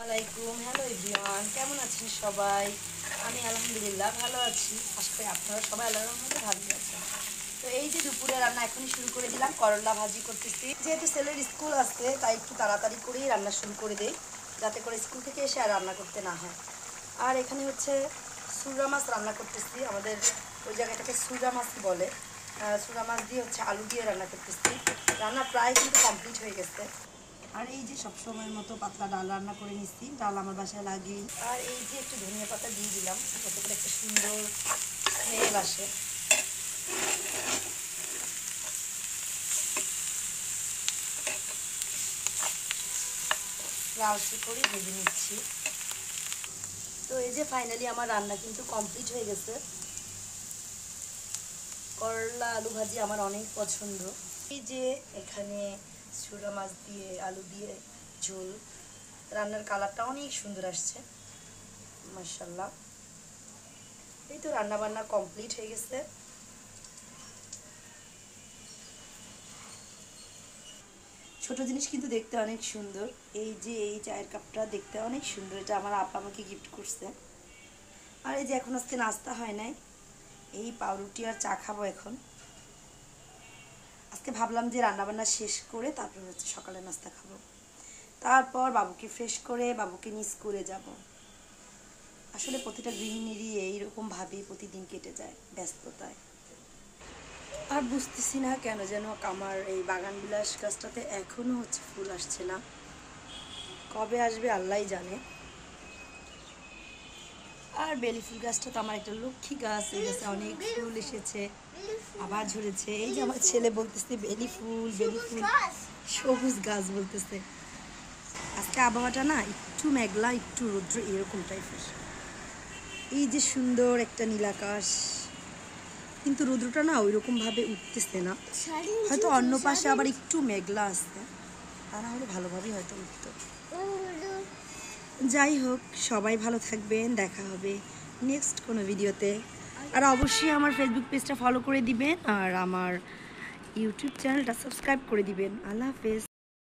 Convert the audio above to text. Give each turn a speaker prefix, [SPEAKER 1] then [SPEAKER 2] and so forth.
[SPEAKER 1] আলাইকুম hello everyone, কেমন আছেন সবাই? আমি আলহামদুলিল্লাহ ভালো আছি। আশা করি আপনারা সবাই আল্লাহর রহমতে ভালো আছেন। তো এই যে দুপুরে রান্না এখনই শুরু করে দিলাম, করলা ভাজি করতেছি। যেহেতু ছেলের স্কুল আসছে তাই একটু তাড়াতাড়ি করেই রান্না শুরু করে দেই, যাতে করে স্কুল থেকে এসে আর রান্না করতে না হয়। আর এখানে হচ্ছে সুরা মাছ রান্না করতেছি, আমাদের ওই জায়গাটাকে সুরা মাছ বলে। সুরা মাছ দিয়ে হচ্ছে আলু দিয়ে রান্না করতেছি। রান্না প্রায় কিন্তু কমপ্লিট হয়ে গেছে। আর এই যে সবসময়ের মতো পাতলা ডাল রান্না করে নিচ্ছি, ডাল আমার বাসায় লাগে। আর এই যে একটু ধনিয়া পাতা দিয়ে দিলাম, যাতে করে একটা সুন্দর স্মেল আসে। লালচে করে ভেজে নিচ্ছি। তো এই যে ফাইনালি আমার রান্না কিন্তু কমপ্লিট হয়ে গেছে। করলা আলু ভাজি আমার অনেক পছন্দ। এই যে এখানে সুরা মাছ দিয়ে আলু দিয়ে ঝোল, রান্নার কালারটা অনেক সুন্দর আসছে মাশাআল্লাহ। এই তো রান্না বান্না কমপ্লিট হয়ে গেছে। ছোট জিনিস কিন্তু দেখতে অনেক সুন্দর। এই যে এই চায়ের কাপটা দেখতে অনেক সুন্দর, এটা আমার আপা আমাকে গিফট করছে। আর এই যে এখন আজকে নাস্তা হয় নাই, এই পাউরুটি আর চা খাবো এখন। আজকে ভাবলাম যে রান্নাবান্না শেষ করে তারপর হচ্ছে সকালে নাস্তা খাবো, তারপর বাবুকে ফ্রেশ করে বাবুকে নিয়ে স্কুলে যাব। আসলে প্রতিটা গৃহিণীরই এইরকমভাবেই প্রতিদিন কেটে যায় ব্যস্ততায়। আর বুঝতেছি না কেন যেন আমার এই বাগান বিলাস গাছটাতে এখনো হচ্ছে ফুল আসছে না, কবে আসবে আল্লাহই জানে। আর বেলি ফুল গাছটা তো আমার একটা লক্ষ্মী গাছ, এই গাছে অনেক ফুল এসেছে আবার ঝরেছে। এই যে আমার ছেলে বলতেছে বেলি ফুল বেলি ফুল, সবুজ গাছ বলতেছে। আজকে আবহাওয়াটা না একটু মেঘলা একটু রৌদ্র এরকম টাইপের। এই যে সুন্দর একটা নীলাকাশ, কিন্তু রৌদ্রটা না ওইরকমভাবে উঠতেছে না, হয়তো অন্য পাশে আবার একটু মেঘলা আসছে, তা না হলে ভালোভাবেই হয়তো উঠতো। যাই হোক, সবাই ভালো থাকবেন, দেখা হবে নেক্সট কোনো ভিডিওতে। আর অবশ্যই আমার ফেসবুক পেজটা ফলো করে দিবেন আর আমার ইউটিউব চ্যানেলটা সাবস্ক্রাইব করে দিবেন। আল্লাহ হাফেজ।